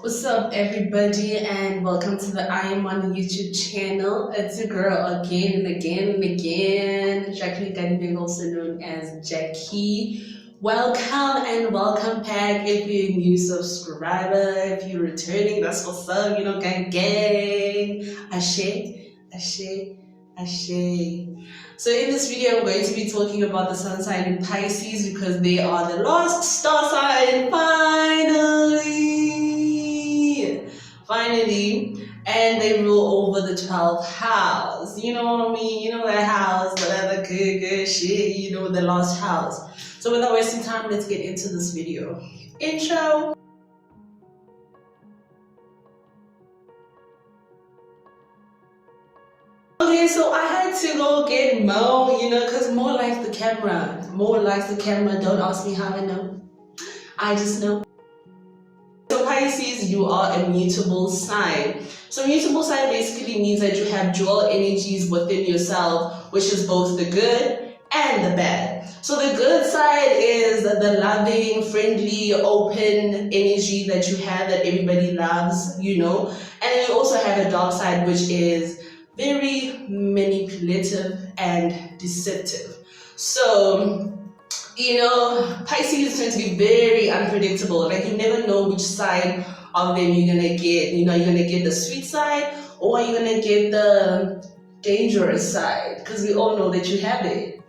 What's up, everybody, and welcome to the I Am On YouTube channel. It's your girl again and again and again, Jacqueline Ganibeng, also known as Jackie. Welcome and welcome back. If you're a new subscriber, if you're returning, that's what's up. Gang gang. Ashe, ashe, ashe. So in this video, I'm going to be talking about the sun sign in Pisces because they are the last star sign. Finally, and they rule over the 12th house. You know what I mean? You know that house, whatever, good shit, the last house. So without wasting time, let's get into this video. Intro. Okay, so I had to go get Mo, because Mo likes the camera. Mo likes the camera. Don't ask me how I know. I just know. So Pisces, you are a mutable sign. So mutable sign basically means that you have dual energies within yourself, which is both the good and the bad. So the good side is the loving, friendly, open energy that you have that everybody loves, And then you also have a dark side, which is very manipulative and deceptive. So Pisces tend to be very unpredictable. Like you never know which side of them you're gonna get. You're gonna get the sweet side or you're gonna get the dangerous side, because we all know that you have it.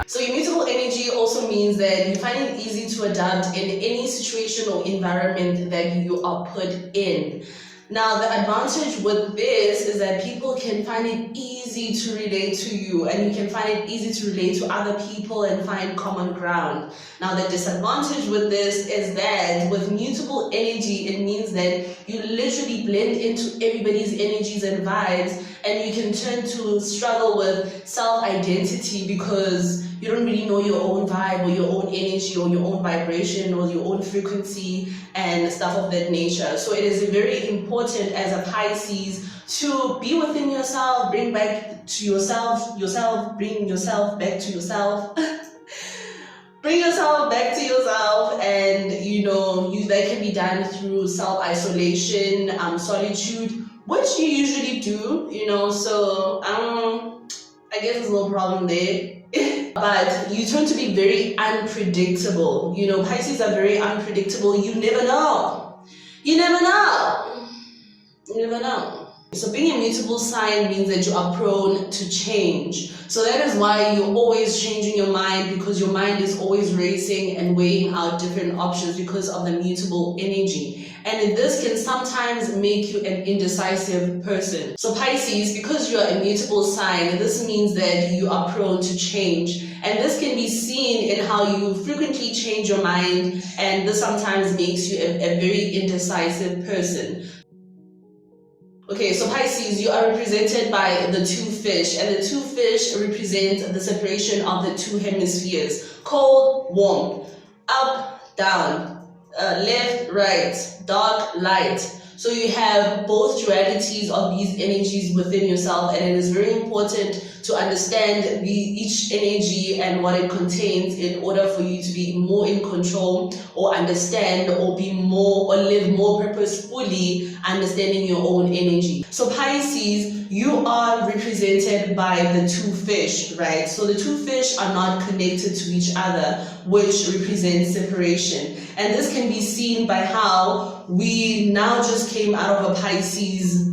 So immutable energy also means that you find it easy to adapt in any situation or environment that you are put in. Now, the advantage with this is that people can find it easy to relate to you, and you can find it easy to relate to other people and find common ground. Now, the disadvantage with this is that with mutable energy, it means that you literally blend into everybody's energies and vibes, and you can turn to struggle with self-identity because you don't really know your own vibe or your own energy or your own vibration or your own frequency and stuff of that nature. So it is very important as a Pisces to be within yourself, bring back to yourself, bring yourself back to yourself. Bring yourself back to yourself, and that can be done through self-isolation, solitude, which you usually do, so I guess there's no problem there. But you tend to be very unpredictable. Pisces are very unpredictable. You never know. So being a mutable sign means that you are prone to change. So that is why you're always changing your mind, because your mind is always racing and weighing out different options because of the mutable energy. And this can sometimes make you an indecisive person. So Pisces, because you are a mutable sign, this means that you are prone to change. And this can be seen in how you frequently change your mind, and this sometimes makes you a very indecisive person. Okay, so Pisces, you are represented by the two fish, and the two fish represent the separation of the two hemispheres: cold, warm, up, down, left, right, dark, light. So you have both dualities of these energies within yourself, and it is very important to understand each energy and what it contains in order for you to be more in control, or understand, or be more, or live more purposefully, understanding your own energy. So Pisces, you are represented by the two fish, right? So the two fish are not connected to each other, which represents separation. And this can be seen by how we now just came out of a Pisces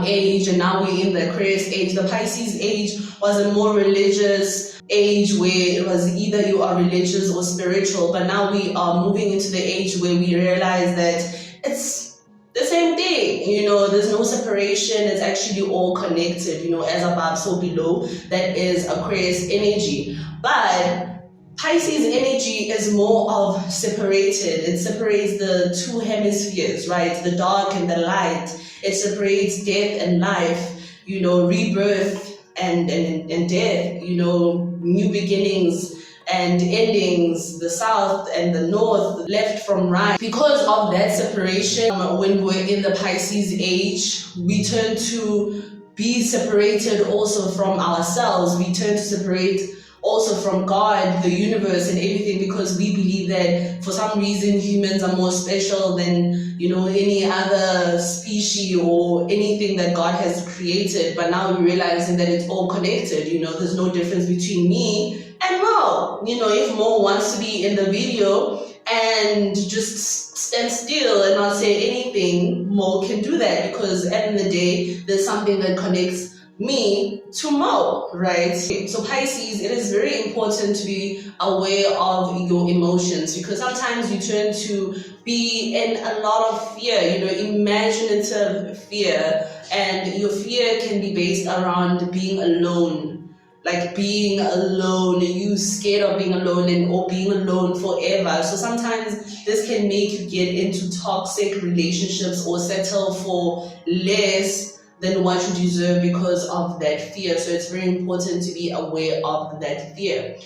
age, and now we're in the Aquarius age. The Pisces age was a more religious age where it was either you are religious or spiritual, but now we are moving into the age where we realize that it's the same thing. There's no separation. It's actually all connected, as above so below. That is Aquarius energy. But Pisces energy is more of separated. It separates the two hemispheres, right? The dark and the light. It separates death and life, rebirth and death, new beginnings and endings, the south and the north, left from right. Because of that separation, when we're in the Pisces age, we turn to be separated also from ourselves. We turn to separate also from God, the universe and everything, because we believe that for some reason humans are more special than, any other species or anything that God has created. But now we're realizing that it's all connected. There's no difference between me and Mo. If Mo wants to be in the video and just stand still and not say anything, Mo can do that, because at the end of the day, there's something that connects me to Mo, right? So Pisces, it is very important to be aware of your emotions, because sometimes you turn to be in a lot of fear, imaginative fear, and your fear can be based around being alone. Like being alone, you scared of being alone or being alone forever. So sometimes this can make you get into toxic relationships or settle for less than what you deserve because of that fear. So it's very important to be aware of that fear.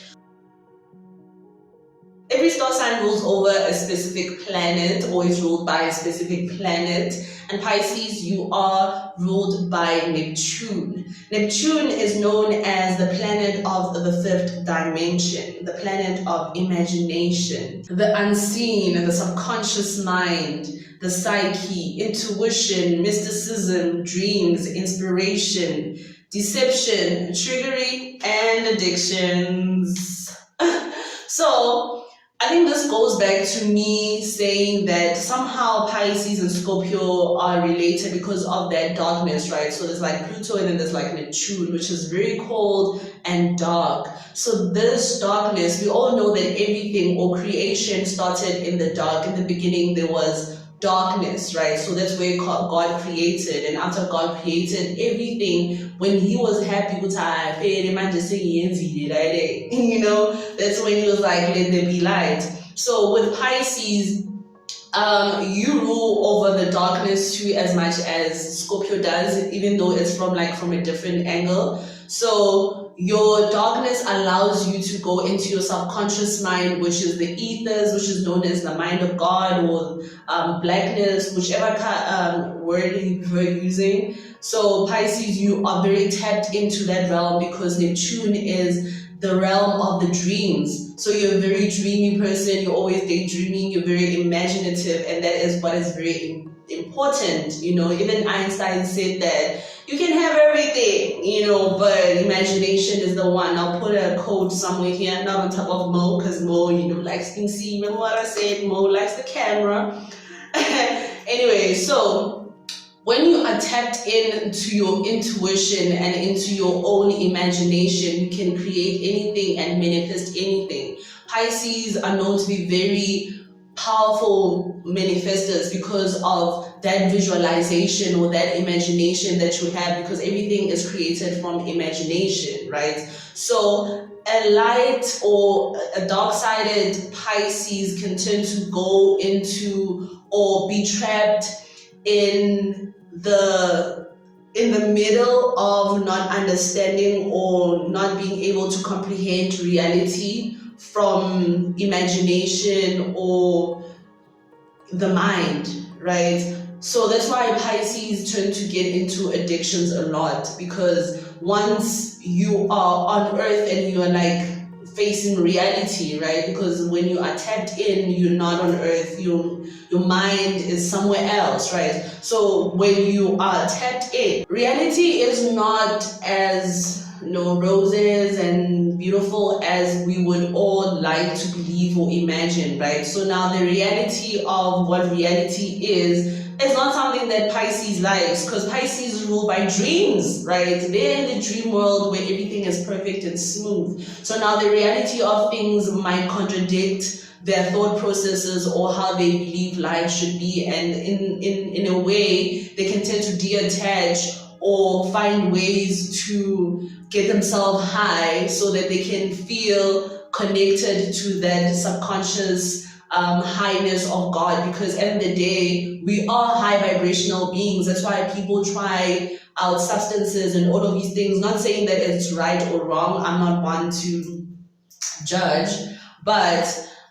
Every star sign rules over a specific planet, or is ruled by a specific planet. And Pisces, you are ruled by Neptune. Neptune is known as the planet of the fifth dimension, the planet of imagination, the unseen, the subconscious mind, the psyche, intuition, mysticism, dreams, inspiration, deception, trickery, and addictions. So I think this goes back to me saying that somehow Pisces and Scorpio are related because of that darkness, right? So there's like Pluto and then there's like Neptune, which is very cold and dark. So this darkness, we all know that everything or creation started in the dark. In the beginning, there was darkness, right? So that's where God created, and after God created everything, when he was happy with that's when he was like, let there be light. So with Pisces, you rule over the darkness too, as much as Scorpio does, even though it's from a different angle. So your darkness allows you to go into your subconscious mind, which is the ethers, which is known as the mind of God, or blackness, whichever word you prefer using. So Pisces, you are very tapped into that realm because Neptune is the realm of the dreams. So you're a very dreamy person, you're always daydreaming, you're very imaginative, and that is what is very important. Even Einstein said that you can have everything, but imagination is the one. I'll put a quote somewhere here, not on top of Mo, because Mo, likes things. See, remember what I said? Mo likes the camera. Anyway, so when you are tapped into your intuition and into your own imagination, you can create anything and manifest anything. Pisces are known to be very powerful manifestors because of that visualization or that imagination that you have, because everything is created from imagination, right? So a light or a dark-sided Pisces can tend to go into or be trapped in the middle of not understanding or not being able to comprehend reality from imagination or the mind, right? So that's why Pisces tend to get into addictions a lot, because once you are on earth and you are facing reality, right? Because when you are tapped in, you're not on earth, your mind is somewhere else, right? So when you are tapped in, reality is not as roses and beautiful as we would all like to believe or imagine, right? So now the reality of what reality is not something that Pisces likes, because Pisces is ruled by dreams, right? They're in the dream world where everything is perfect and smooth. So now the reality of things might contradict their thought processes or how they believe life should be, and in a way they can tend to detach or find ways to get themselves high so that they can feel connected to that subconscious highness of God, because at the end of the day, we are high vibrational beings. That's why people try out substances and all of these things, not saying that it's right or wrong. I'm not one to judge, but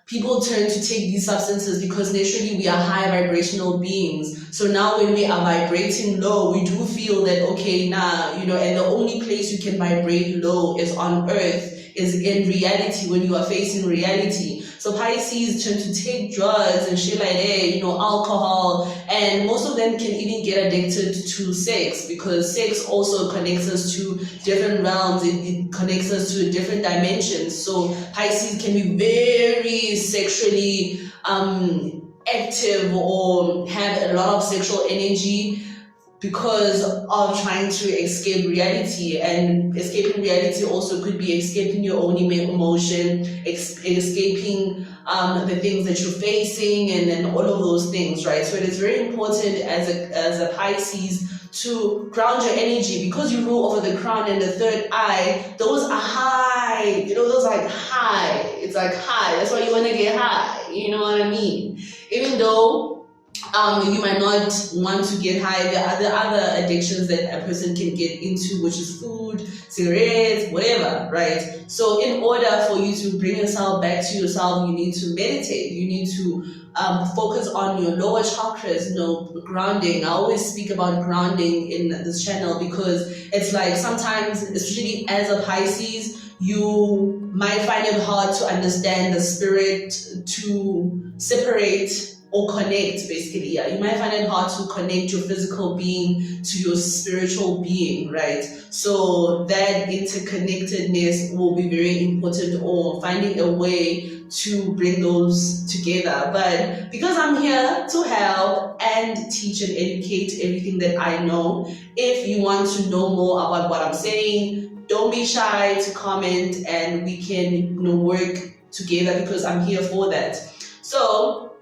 people turn to take these substances because naturally we are high vibrational beings. So now when we are vibrating low, we do feel that, okay, and the only place you can vibrate low is on earth. is in reality, when you are facing reality. So Pisces tend to take drugs and shit like that, alcohol, and most of them can even get addicted to sex, because sex also connects us to different realms. It connects us to different dimensions. So Pisces can be very sexually active or have a lot of sexual energy because of trying to escape reality. And escaping reality also could be escaping your own emotion, escaping the things that you're facing, and then all of those things, right? So it is very important as a Pisces to ground your energy, because you rule over the crown and the third eye. Those are high, those like high. It's like high. That's why you want to get high. You know what I mean? Even though you might not want to get high, there are the other addictions that a person can get into, which is food, cigarettes, whatever, right? So in order for you to bring yourself back to yourself, you need to meditate. You need to focus on your lower chakras, grounding. I always speak about grounding in this channel, because it's like sometimes, especially as a Pisces, you might find it hard to understand the spirit, to separate or connect, basically. Yeah, you might find it hard to connect your physical being to your spiritual being, right? So that interconnectedness will be very important, or finding a way to bring those together. But because I'm here to help and teach and educate everything that I know, if you want to know more about what I'm saying, don't be shy to comment, and we can work together, because I'm here for that. So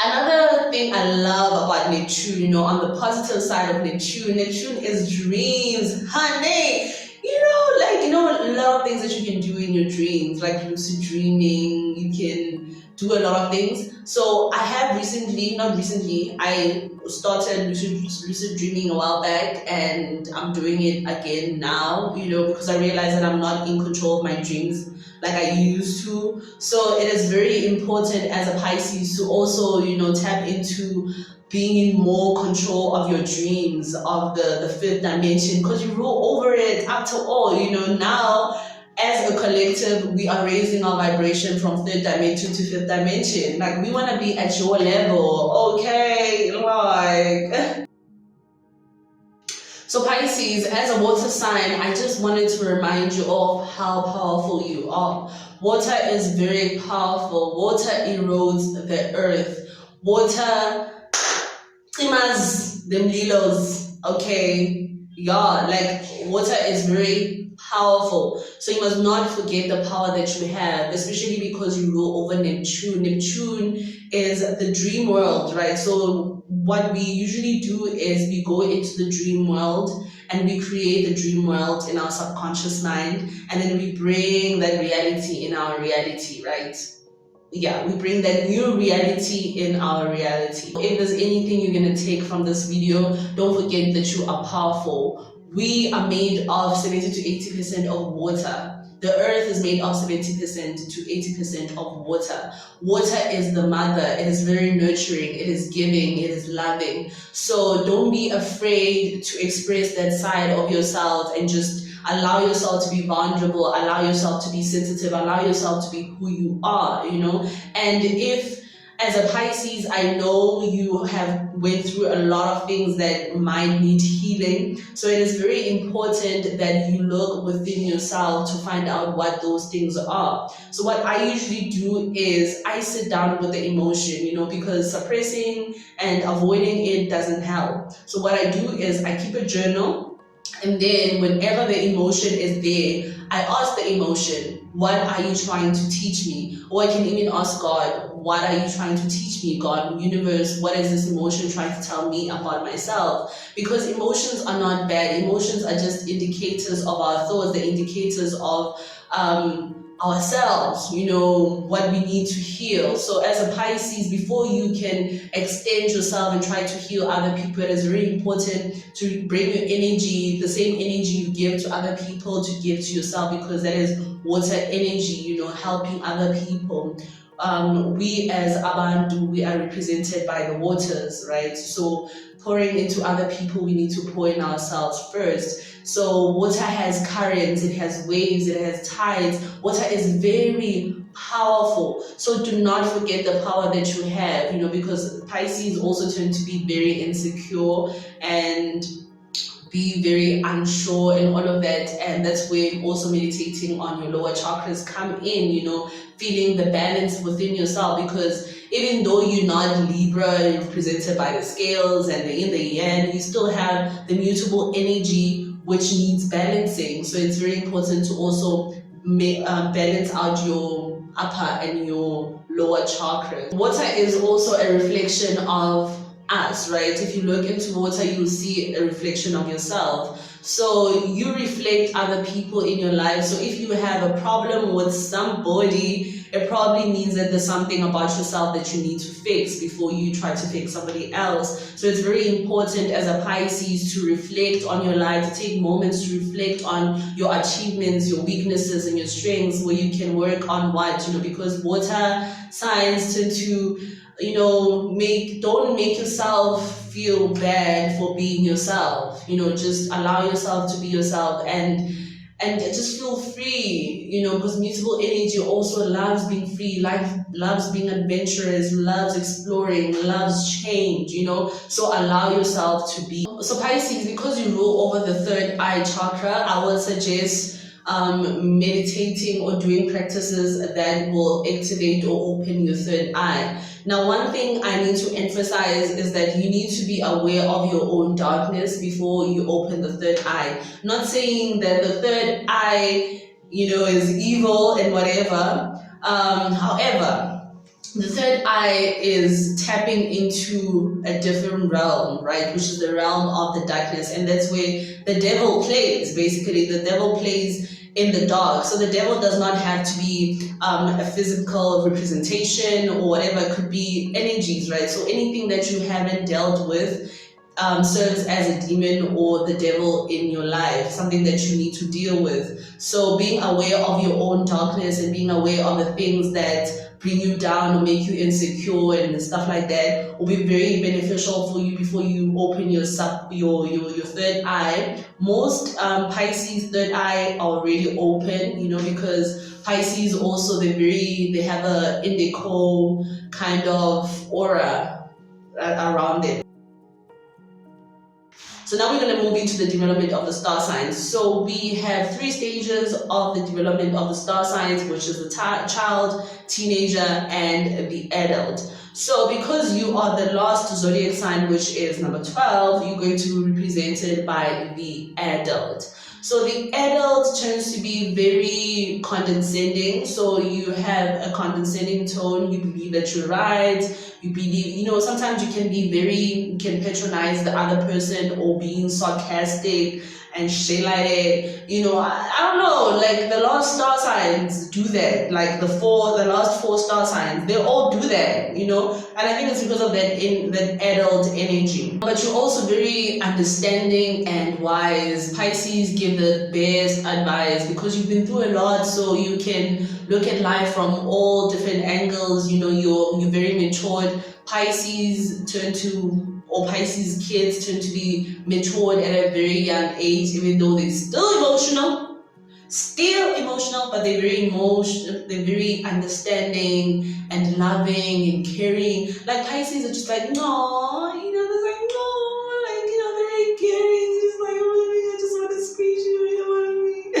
another thing I love about Neptune, on the positive side of Neptune is dreams, honey. A lot of things that you can do in your dreams, like lucid dreaming. You can do a lot of things. So I have I started lucid dreaming a while back, and I'm doing it again now, because I realized that I'm not in control of my dreams like I used to. So it is very important as a Pisces to also, tap into being in more control of your dreams, of the fifth dimension, because you rule over it after all. Now as a collective, we are raising our vibration from third dimension to fifth dimension. Like, we want to be at your level, okay? Like, so Pisces, as a water sign, I just wanted to remind you of how powerful you are. Water is very powerful. Water erodes the earth. Water trimmers them lilos, okay? Yeah, like, water is very powerful. So you must not forget the power that you have, especially because you rule over Neptune. Neptune is the dream world, right? So what we usually do is we go into the dream world and we create the dream world in our subconscious mind, and then we bring that reality in our reality, right? Yeah, we bring that new reality in our reality. If there's anything you're going to take from this video, don't forget that you are powerful. We are made of 70 to 80% of water. The earth is made of 70% to 80% of water. Water is the mother. It is very nurturing. It is giving. It is loving. So don't be afraid to express that side of yourself, and just allow yourself to be vulnerable, allow yourself to be sensitive, allow yourself to be who you are, And if, as a Pisces, I know you have went through a lot of things that might need healing. So it is very important that you look within yourself to find out what those things are. So what I usually do is I sit down with the emotion, because suppressing and avoiding it doesn't help. So what I do is I keep a journal. And then whenever the emotion is there, I ask the emotion, what are you trying to teach me? Or I can even ask God, what are you trying to teach me, God, universe? What is this emotion trying to tell me about myself? Because emotions are not bad. Emotions are just indicators of our thoughts. They're indicators of ourselves, what we need to heal. So as a Pisces, before you can extend yourself and try to heal other people, it is very important to bring your energy, the same energy you give to other people, to give to yourself, because that is water energy, helping other people. we as Abantu, we are represented by the waters, right? So pouring into other people, we need to pour in ourselves first. So water has currents, it has waves, it has tides. Water is very powerful. So do not forget the power that you have, because Pisces also tend to be very insecure and be very unsure and all of that, and that's where also meditating on your lower chakras come in, feeling the balance within yourself, because even though you're not Libra represented by the scales and the yin, the yang, you still have the mutable energy which needs balancing. So it's very important to also balance out your upper and your lower chakra. Water is also a reflection of us, right? If you look into water, you'll see a reflection of yourself. So you reflect other people in your life. So if you have a problem with somebody, it probably means that there's something about yourself that you need to fix before you try to fix somebody else. So it's very important as a Pisces to reflect on your life, to take moments to reflect on your achievements, your weaknesses, and your strengths, where you can work on what, because water signs tend to don't make yourself feel bad for being yourself. Just allow yourself to be yourself and just feel free, because mutable energy also loves being free, loves being adventurous, loves exploring, loves change, so allow yourself to be. So Pisces, because you rule over the third eye chakra, I would suggest meditating or doing practices that will activate or open your third eye. Now, one thing I need to emphasize is that you need to be aware of your own darkness before you open the third eye. Not saying that the third eye, is evil and whatever. However, the third eye is tapping into a different realm, right? Which is the realm of the darkness. And that's where the devil plays. Basically, the devil plays in the dark. So the devil does not have to be a physical representation or whatever. It could be energies, right? So anything that you haven't dealt with serves as a demon or the devil in your life, something that you need to deal with. So being aware of your own darkness and being aware of the things that bring you down or make you insecure and stuff like that will be very beneficial for you before you open your third eye. Most Pisces third eye are already open, because Pisces also they have a indigo kind of aura around it. So now we're going to move into the development of the star signs. So we have 3 stages of the development of the star signs, which is the child, teenager, and the adult. So because you are the last zodiac sign, which is number 12, you're going to be represented by the adult. So the adult tends to be very condescending. So you have a condescending tone. You believe that you're right. You believe, sometimes you can patronize the other person or being sarcastic and shit like that. I don't know, like the last star signs do that. Like the last 4 star signs, they all do that, and I think it's because of that adult energy. But you're also very understanding and wise. Pisces give the best advice because you've been through a lot, so you can look at life from all different angles. You're very matured. Pisces kids tend to be matured at a very young age, even though they're still emotional, but they're very understanding and loving and caring. Like Pisces are just like, no, they're like, no, like, very caring. Just like, oh, I just want to squeeze you, you know what I mean?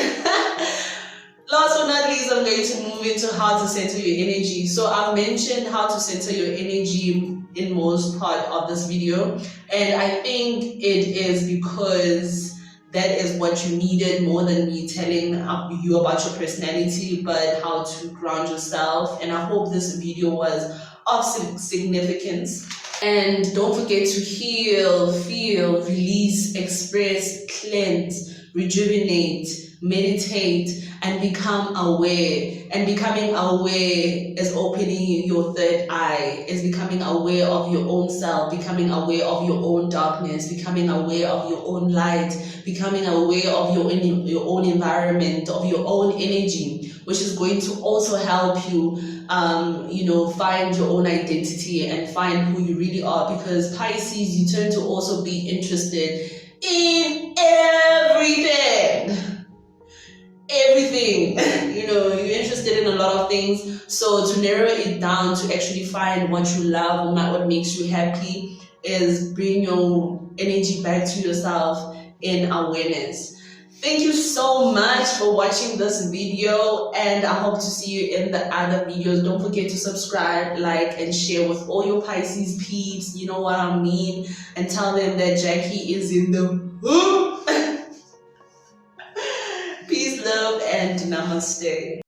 Last but not least, I'm going to move into how to center your energy. So I've mentioned how to center your energy in most part of this video, and I think it is because that is what you needed more than me telling you about your personality, but how to ground yourself. And I hope this video was of significance. And don't forget to heal, feel, release, express, cleanse, rejuvenate, meditate, and become aware. And becoming aware is opening your third eye, is becoming aware of your own self, becoming aware of your own darkness, becoming aware of your own light, becoming aware of your own environment, of your own energy, which is going to also help you find your own identity and find who you really are, because Pisces, you tend to also be interested in everything. You're interested in a lot of things. So to narrow it down to actually find what you love, what makes you happy, is bring your energy back to yourself in awareness. Thank you so much for watching this video, and I hope to see you in the other videos. Don't forget to subscribe, like, and share with all your Pisces peeps. You know what I mean? And tell them that Jackie is in the Peace, love, and namaste.